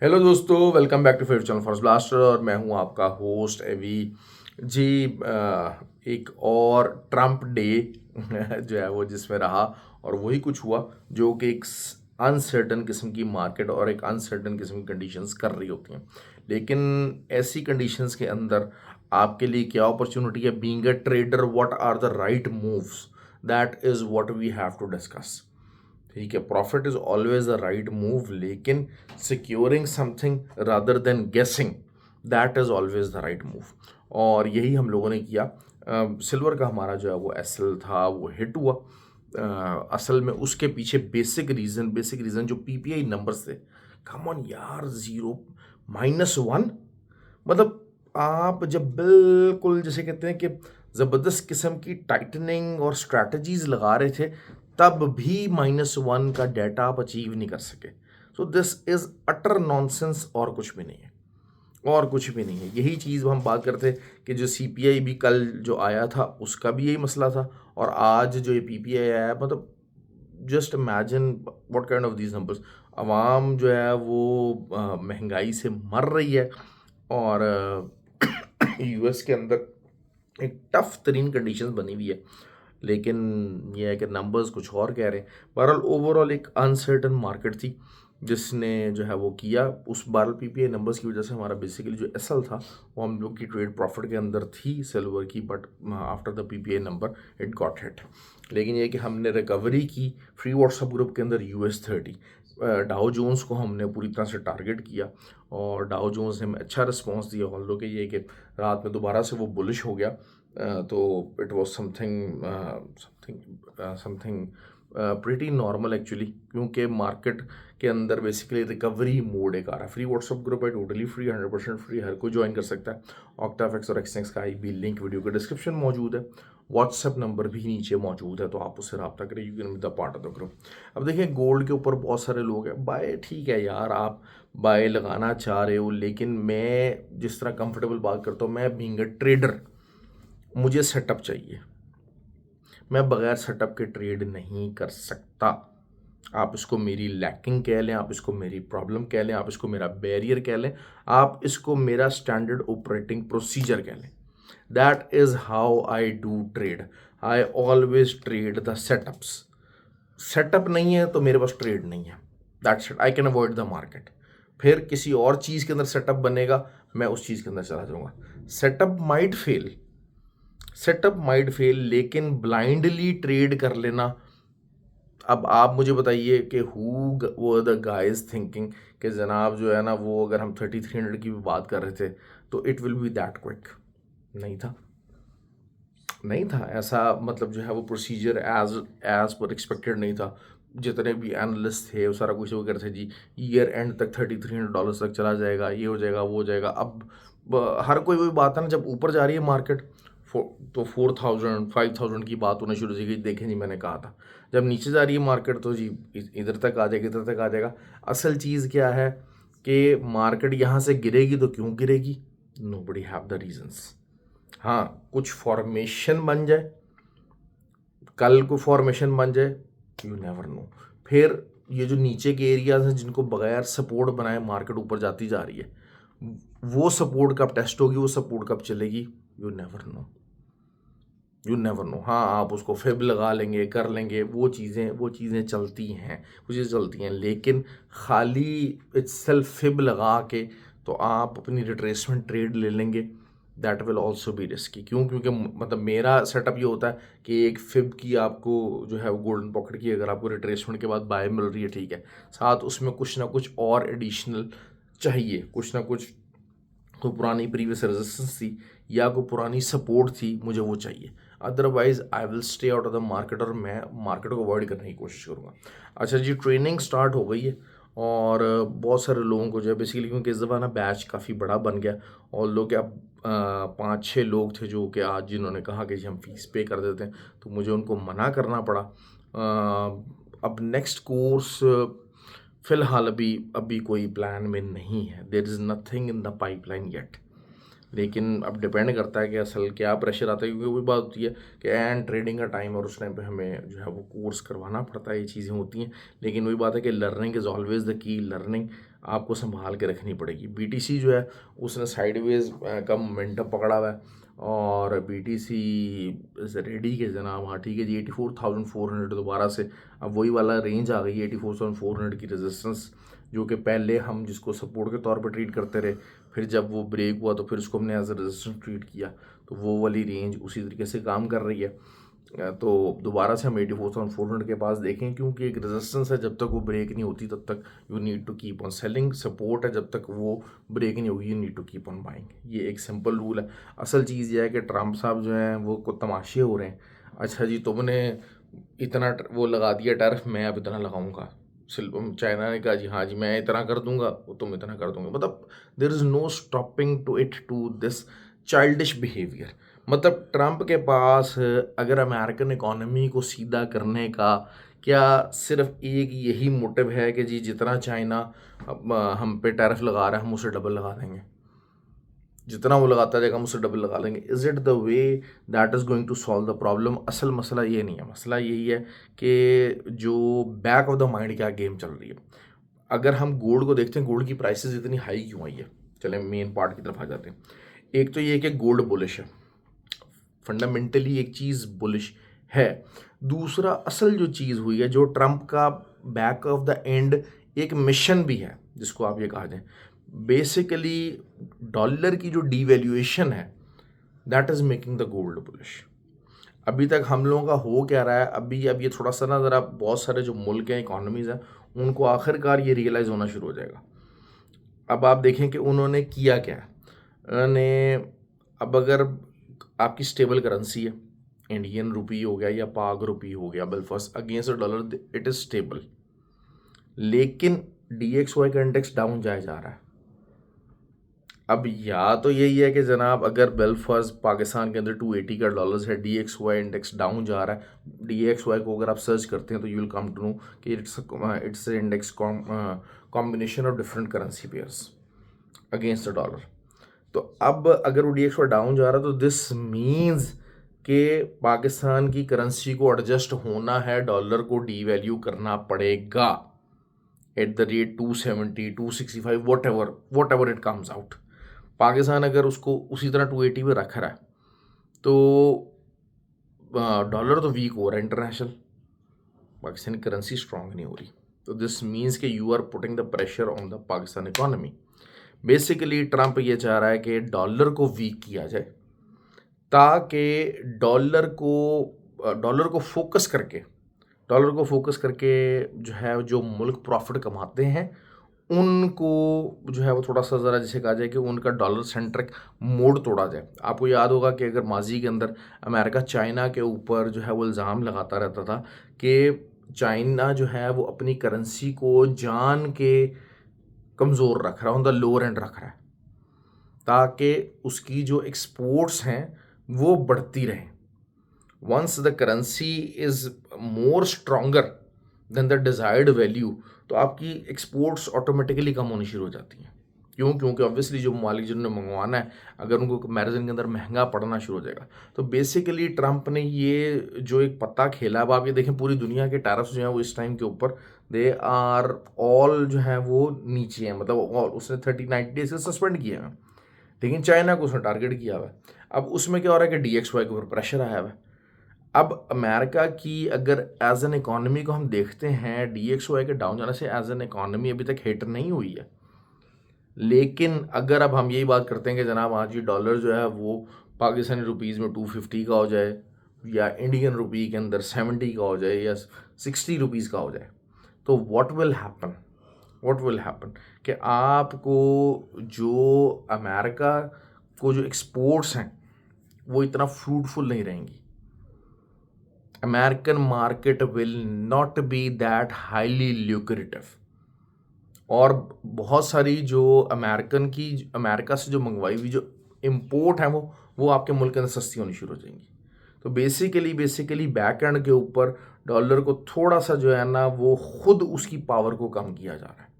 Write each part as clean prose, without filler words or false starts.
Hello दोस्तों, welcome back to favourite channel forest blaster और मैं हूं आपका होस्ट एवी जी। एक और ट्रम्प डे जो है वो जिसमें रहा और वही कुछ हुआ जो कि एक अनसर्टन किस्म की मार्केट और एक अनसर्टन किस्म की कंडीशंस कर रही होती हैं। लेकिन ऐसी कंडीशंस के अंदर आपके लिए क्या अपॉर्चुनिटी है? Being a trader, what are the right moves? That is what we have to discuss. ठीक है, profit is always the right move, लेकिन securing something rather than guessing, that is always the right move. और यही हम लोगों ने किया। Silver का हमारा जो है वो एसएल था वो हिट हुआ। असल में उसके पीछे बेसिक रीज़न जो पीपीआई नंबर्स थे। कम ऑन यार, जीरो -1। मतलब आप जब बिल्कुल जैसे कहते हैं कि ज़बरदस्त किस्म की टाइटनिंग और स्ट्रैटेजीज लगा रहे थे, तब भी -1 का डेटा आप अचीव नहीं कर सके। So this is utter nonsense, और कुछ भी नहीं है, और कुछ भी नहीं है। यही चीज़ हम बात करते कि जो सीपीआई भी कल जो आया था उसका भी यही मसला था, और आज जो ये पीपीआई आया है, मतलब just imagine what kind of these numbers. आवाम जो है वो महंगाई से मर रही है, और यूएस के अंदर एक टफ तरीन कंडीशंस बनी हुई है। लेकिन ये है कि नंबर्स कुछ और कह रहे हैं। बहरहाल ओवरऑल एक अनसर्टन मार्केट थी जिसने जो है वो किया। उस बार पीपीआई नंबर्स की वजह से हमारा बेसिकली जो एसएल था वो हम लोग की ट्रेड प्रॉफिट के अंदर थी सिल्वर की, but after the PPI number it got hit. लेकिन ये कि हमने रिकवरी की फ्री व्हाट्सएप ग्रुप के अंदर US 30 डाउ जोन्स को हमने पूरी तरह से टारगेट किया, और डाउ जोन्स ने हमें अच्छा रिस्पॉन्स दिया। ऑल्दो कि ये कि रात में दोबारा से वो बुलिश हो गया, तो it was something pretty normal actually, क्योंकि मार्केट के अंदर बेसिकली रिकवरी मोड एक आ रहा है। फ्री व्हाट्सएप ग्रुप है, टोटली फ्री, 100% फ्री, हर कोई ज्वाइन कर सकता है। ऑक्टाफेक्स और एक्सनेक्स का आई बी लिंक वीडियो के डिस्क्रिप्शन मौजूद है। व्हाट्सएप नंबर भी नीचे मौजूद है, तो आप उससे रब्ता करें, you can be the part of the group. अब देखिए, गोल्ड के ऊपर बहुत सारे लोग हैं बाय, ठीक है यार, आप बाय लगाना चाह रहे हो, लेकिन मैं जिस तरह कंफर्टेबल बात करता हूँ, मैं बीइंग अ ट्रेडर, मुझे सेटअप चाहिए। मैं बगैर सेटअप के ट्रेड नहीं कर सकता। आप इसको मेरी लैकिंग कह लें, आप इसको मेरी प्रॉब्लम कह लें, आप इसको मेरा बैरियर कह लें, आप इसको मेरा स्टैंडर्ड ऑपरेटिंग प्रोसीजर कह लें। That is how I do trade. I always trade the setups. Setup नहीं है तो मेरे पास ट्रेड नहीं है। That's it, I can avoid the market. फिर किसी और चीज़ के अंदर सेटअप बनेगा, मैं उस चीज़ के अंदर चला जाऊंगा। Setup might fail, setup might fail, लेकिन ब्लाइंडली ट्रेड कर लेना। अब आप मुझे बताइए कि हु वो द गाइज थिंकिंग कि जनाब जो है ना वो, अगर हम 3300 की भी बात कर रहे थे तो it will be that quick. नहीं था, नहीं था ऐसा। मतलब जो है वो procedure as as per expected नहीं था। जितने भी एनालिस्ट थे वो सारा कुछ वो कहते थे जी ईयर एंड तक $3300 तक चला जाएगा, ये हो जाएगा, वो हो जाएगा। अब हर कोई वही बात है ना, जब ऊपर जा रही है मार्केट तो 4000 5000 की बात होना शुरू हो गई। देखें जी, मैंने कहा था जब नीचे जा रही है मार्केट तो जी इधर तक आ जाएगा, इधर तक आ जाएगा। असल चीज़ क्या है कि मार्केट यहाँ से गिरेगी तो क्यों गिरेगी? Nobody have the reasons. हाँ, कुछ फॉर्मेशन बन जाए, कल को फॉर्मेशन बन जाए, यू नेवर नो। फिर ये जो नीचे के एरियाज हैं जिनको बगैर सपोर्ट बनाए मार्केट ऊपर जाती जा रही है, वो सपोर्ट कब टेस्ट होगी, वो सपोर्ट कब चलेगी, you never know, you never know. हाँ, आप उसको फिब लगा लेंगे, कर लेंगे, वो चीज़ें चलती हैं, वो चीज़ें चलती हैं, लेकिन खाली इट्सेल्फ फिब लगा के तो आप अपनी रिट्रेसमेंट ट्रेड ले लेंगे, that will also be risky. क्यों? क्योंकि मतलब मेरा सेटअप ये होता है कि एक फिब की आपको जो है वो गोल्डन पॉकेट की अगर आपको रिट्रेसमेंट के बाद बाय मिल रही है, ठीक है, साथ उसमें कुछ ना कुछ और एडिशनल चाहिए, कुछ ना कुछ, कोई पुरानी प्रीवियस रेजिस्टेंस थी या कोई पुरानी सपोर्ट थी, मुझे वो चाहिए। Otherwise I will stay out of the market, और मैं मार्केट को अवॉइड करने की कोशिश करूँगा। अच्छा जी, ट्रेनिंग स्टार्ट हो गई है, और बहुत सारे लोगों को जो है बेसिकली, क्योंकि इस दफ़ा ना बैच काफ़ी बड़ा बन गया, और लोग क्या 5-6 लोग थे जो कि आज जिन्होंने कहा कि जी हम फीस पे कर देते हैं, तो मुझे उनको मना करना पड़ा। अब नेक्स्ट कोर्स फ़िलहाल अभी कोई प्लान में नहीं है। There is nothing in the pipeline yet. लेकिन अब डिपेंड करता है कि असल क्या प्रेशर आता है, क्योंकि वही बात होती है कि एंड ट्रेडिंग का टाइम, और उस टाइम पे हमें जो है वो कोर्स करवाना पड़ता है, ये चीज़ें होती हैं। लेकिन वही बात है कि learning is always the key. Learning आपको संभाल के रखनी पड़ेगी। BTC जो है उसने साइडवेज का मोमेंटम पकड़ा हुआ है और BTC इज रेडी के जनाब। हाँ ठीक है जी, 84,400 दोबारा से अब वही वाला रेंज आ गई है, 84,400 की रेजिस्टेंस, जो कि पहले हम जिसको सपोर्ट के तौर पर ट्रीट करते रहे, फिर जब वो ब्रेक हुआ तो फिर उसको हमने एज अ रेजिस्टेंस ट्रीट किया, तो वो वाली रेंज उसी तरीके से काम कर रही है। तो दोबारा से हम 84,400 के पास देखें, क्योंकि एक रेजिस्टेंस है, जब तक वो ब्रेक नहीं होती तब तक you need to keep on selling. Support है, जब तक वो ब्रेक नहीं होगी you need to keep on buying. ये एक सिंपल रूल है। असल चीज़ ये है कि ट्रम्प साहब जो हैं वो को तमाशे हो रहे हैं। अच्छा जी, तुमने इतना वो लगा दिया टैरिफ, मैं अब इतना लगाऊंगा। चाइना ने कहा जी हाँ जी मैं इतना कर दूंगा, वो तुम इतना कर दूंगा। मतलब there is no stopping to it, to this childish behaviour. मतलब ट्रंप के पास अगर अमेरिकन इकोनॉमी को सीधा करने का क्या सिर्फ एक यही मोटिव है कि जी जितना चाइना हम पे टैरिफ लगा रहा है हम उसे डबल लगा देंगे, जितना वो लगाता जाएगा हम उसे डबल लगा लेंगे। Is it the way that is going to solve the problem? असल मसला ये नहीं है। मसला यही है कि जो बैक ऑफ द माइंड क्या गेम चल रही है। अगर हम गोल्ड को देखते हैं, गोल्ड की प्राइसेस इतनी हाई क्यों आई है, चलें मेन पार्ट की तरफ आ जाते हैं। एक तो ये कि गोल्ड बुलिश है, फंडामेंटली एक चीज़ बुलिश है। दूसरा असल जो चीज़ हुई है, जो ट्रंप का बैक ऑफ द एंड एक मिशन भी है, जिसको आप ये कहा जाए, बेसिकली डॉलर की जो डीवैल्यूएशन है that is making the gold bullish. अभी तक हम लोगों का हो क्या रहा है, अभी अब ये थोड़ा सा ना ज़रा बहुत सारे जो मुल्क हैं, इकोनॉमीज़ हैं, उनको आखिरकार ये रियलाइज़ होना शुरू हो जाएगा। अब आप देखें कि उन्होंने किया क्या है। उन्होंने अब अगर आपकी स्टेबल करेंसी है, इंडियन रुपी हो गया या पाक रुपी हो गया, बिलफर्स्ट against the dollar it is stable, लेकिन DXY का इंडेक्स डाउन जाया जा रहा है। अब या तो यही है कि जनाब अगर बिलफर्ज पाकिस्तान के अंदर 280 का डॉलर्स है, DXY इंडेक्स डाउन जा रहा है। DXY को अगर आप सर्च करते हैं तो you will come to know कि it's index combination of different currency pairs against the dollar. तो अब अगर वो DXY डाउन जा रहा है तो दिस मीन्स कि पाकिस्तान की करेंसी को एडजस्ट होना है, डॉलर को डीवैल्यू करना पड़ेगा at the rate 270, 265, what ever it comes out. Pakistan अगर उसको उसी तरह 280 पे रख रहा है तो डॉलर तो वीक हो रहा है इंटरनेशनल, पाकिस्तानी करेंसी स्ट्रांग नहीं हो रही। तो दिस मीन्स कि you are putting the pressure on the Pakistan economy. Basically Trump ये चाह रहा है कि डॉलर को वीक किया जाए, ताकि डॉलर को फोकस करके जो है जो मुल्क प्रॉफिट कमाते हैं उनको जो है वो थोड़ा सा ज़रा जिसे कहा जाए कि उनका डॉलर सेंट्रिक मोड तोड़ा जाए। आपको याद होगा कि अगर माजी के अंदर अमेरिका चाइना के ऊपर जो है वो इल्ज़ाम लगाता रहता था कि चाइना जो है वो अपनी करेंसी को जान के कमज़ोर रख रहा है, ऑन द लोअर एंड रख रहा है, ताकि उसकी जो एक्सपोर्ट्स हैं वो बढ़ती रहें। Once the currency is more stronger than the desired value, तो आपकी एक्सपोर्ट्स ऑटोमेटिकली कम होनी शुरू हो जाती हैं। क्यों? क्योंकि ऑब्वियसली जो मालिक जिन्होंने मंगवाना है, अगर उनको कंपैरिजन के अंदर महंगा पड़ना शुरू हो जाएगा। तो बेसिकली ट्रंप ने ये जो एक पत्ता खेला, अब आप ये देखें पूरी दुनिया के टैरिफ्स जो हैं वो इस टाइम के ऊपर दे आर ऑल जो हैं वो नीचे हैं, मतलब ऑल उसने 30-90 डेज से सस्पेंड किया है, लेकिन चाइना को उसने टारगेट किया हुआ है। अब उसमें क्या हो रहा है कि DXY के ऊपर प्रेशर आया हुआ है। अब अमेरिका की अगर एज एन इकोनॉमी को हम देखते हैं, DXY के डाउन जाने से एज एन इकोनॉमी अभी तक हिट नहीं हुई है। लेकिन अगर अब हम यही बात करते हैं कि जनाब आज ये डॉलर जो है वो पाकिस्तानी रुपीज़ में 250 का हो जाए, या इंडियन रुपी के अंदर 70 का हो जाए, या 60 रुपीज़ का हो जाए, तो व्हाट विल हैपन कि आपको जो अमेरिका को जो एक्सपोर्ट्स हैं वो इतना फ्रूटफुल नहीं रहेंगी। American market will not be that highly lucrative, और बहुत सारी जो अमेरिका से जो मंगवाई हुई जो इंपोर्ट है वो आपके मुल्क के अंदर सस्ती होनी शुरू हो जाएंगी। तो बेसिकली बैक एंड के ऊपर डॉलर को थोड़ा सा जो है ना वो खुद उसकी पावर को कम किया जा रहा है।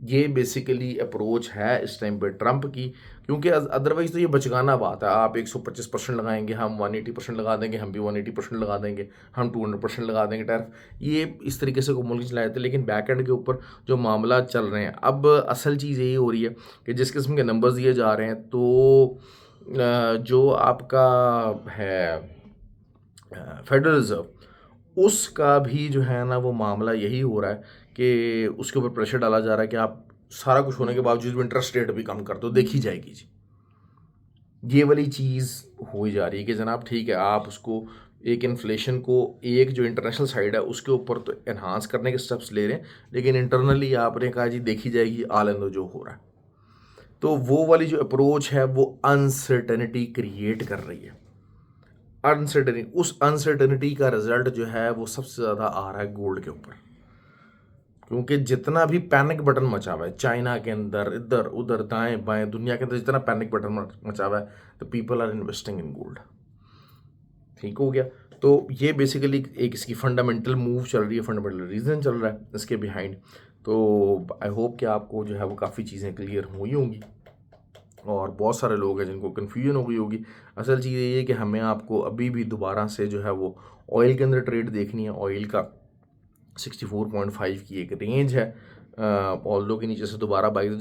ये बेसिकली अप्रोच है इस टाइम पे ट्रंप की, क्योंकि अदरवाइज़ तो ये बचकाना बात है। आप 125% लगाएंगे, हम 180% लगा देंगे, हम भी 180% लगा देंगे, हम 200% लगा देंगे टैरिफ। ये इस तरीके से को मुल्क चलाए थे, लेकिन बैक एंड के ऊपर जो मामला चल रहे हैं, अब असल चीज़ यही हो रही है कि जिस किस्म के नंबर्स दिए जा रहे हैं, तो जो आपका है फेडरल रिज़र्व, उसका भी जो है ना वो मामला यही हो रहा है कि उसके ऊपर प्रेशर डाला जा रहा है कि आप सारा कुछ होने के बावजूद भी इंटरेस्ट रेट भी कम कर दो, देखी जाएगी जी। ये वाली चीज़ हो जा रही है कि जनाब ठीक है, आप उसको एक इन्फ्लेशन को एक जो इंटरनेशनल साइड है उसके ऊपर तो एनहांस करने के स्टेप्स ले रहे हैं, लेकिन इंटरनली आपने कहा जी देखी जाएगी आलंदो जो हो रहा है। तो वो वाली जो अप्रोच है वो अनसर्टेनिटी क्रिएट कर रही है। अनसर्टेनिटी, उस अनसर्टेनिटी का रिजल्ट जो है वो सबसे ज़्यादा आ रहा है गोल्ड के ऊपर, क्योंकि जितना भी पैनिक बटन मचा हुआ है चाइना के अंदर, इधर उधर दाएं बाएं दुनिया के अंदर जितना पैनिक बटन मचा हुआ है, तो people are investing in gold. ठीक हो गया। तो ये बेसिकली एक इसकी फंडामेंटल मूव चल रही है, फंडामेंटल रीज़न चल रहा है इसके बिहाइंड। तो आई होप कि आपको जो है वो काफ़ी चीज़ें क्लियर हुई होंगी, और बहुत सारे लोग हैं जिनको कन्फ्यूजन हो गई होगी। असल चीज़ ये है कि हमें आपको अभी भी दोबारा से जो है वो ऑयल के अंदर ट्रेड देखनी है। ऑयल का 64.5 की एक रेंज है, ऑल्दो के नीचे से दोबारा बाई की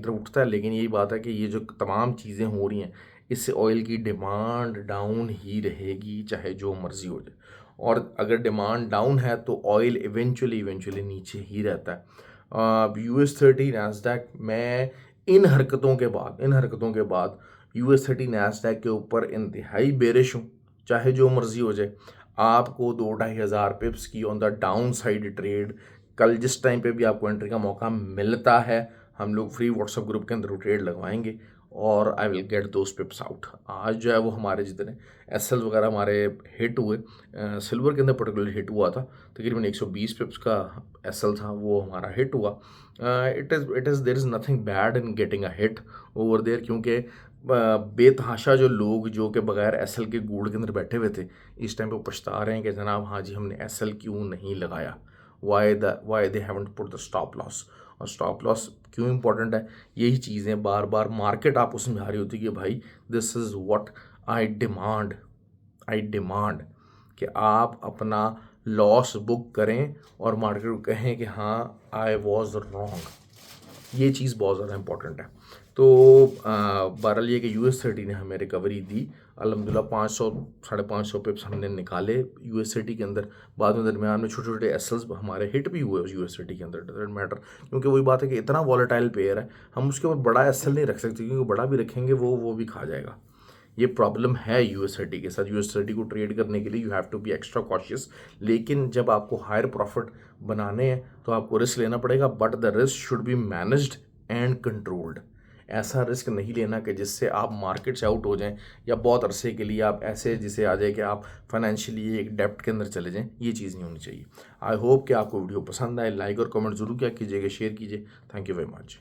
तरफ उठता है, लेकिन यही बात है कि ये जो तमाम चीज़ें हो रही हैं, इससे ऑयल की डिमांड डाउन ही रहेगी, चाहे जो मर्ज़ी हो जाए। और अगर डिमांड डाउन है तो ऑयल इवेंचुअली नीचे ही रहता है। US30 नैस्डैक में इन हरकतों के बाद US30 नैस्डैक के ऊपर इंतहाई बेरिश हूँ, चाहे जो मर्ज़ी हो जाए। आपको 2-2.5 हज़ार पिप्स की on the down side trade कल जिस टाइम पे भी आपको एंट्री का मौका मिलता है, हम लोग फ्री व्हाट्सएप ग्रुप के अंदर वो ट्रेड लगवाएंगे, और I will get those पिप्स out. आज जो है वो हमारे जितने एस वगैरह हमारे हिट हुए, सिल्वर के अंदर पर्टिकुलर हिट हुआ था, तकरीबन 120 पिप्स का एस था, वो हमारा हिट हुआ। It is there is nothing bad in getting a hit over there, क्योंकि बेतहाशा जो लोग जो कि बगैर एसएल के गूढ़ के अंदर बैठे हुए थे, इस टाइम पे पछता रहे हैं कि जनाब हाँ जी हमने एसएल क्यों नहीं लगाया, why they haven't put the stop loss. और स्टॉप लॉस क्यों इंपॉर्टेंट है, यही चीज़ें बार बार मार्केट आपको समझा रही होती है कि भाई this is what I demand कि आप अपना लॉस बुक करें और मार्केट को कहें कि हाँ आई वॉज रॉन्ग। ये चीज़ बहुत ज़्यादा इंपॉर्टेंट है। तो बहरहाल ये कि US30 ने हमें रिकवरी दी अल्हम्दुलिल्लाह। 500-550 पिप्स हमने निकाले US30 के अंदर। बाद में दरमियान में छोटे छोटे एसल्स हमारे हिट भी हुए उस US30 के अंदर, डजेंट मैटर, क्योंकि वही बात है कि इतना वॉलेटाइल पेयर है, हम उसके ऊपर बड़ा एसल नहीं रख सकते, क्योंकि बड़ा भी रखेंगे वो भी खा जाएगा। ये प्रॉब्लम है US30 के साथ। US30 को ट्रेड करने के लिए you have to be extra cautious, लेकिन जब आपको हायर प्रॉफिट बनाने हैं तो आपको रिस्क लेना पड़ेगा, but the risk should be managed and controlled. ऐसा रिस्क नहीं लेना कि जिससे आप मार्केट से आउट हो जाएं, या बहुत अरसे के लिए आप ऐसे जिसे आ जाए कि आप फाइनेंशियली एक डेप्ट के अंदर चले जाएं। ये चीज़ नहीं होनी चाहिए। आई होप कि आपको वीडियो पसंद आए। लाइक और कमेंट ज़रूर क्या कीजिएगा, शेयर कीजिए। Thank you very much.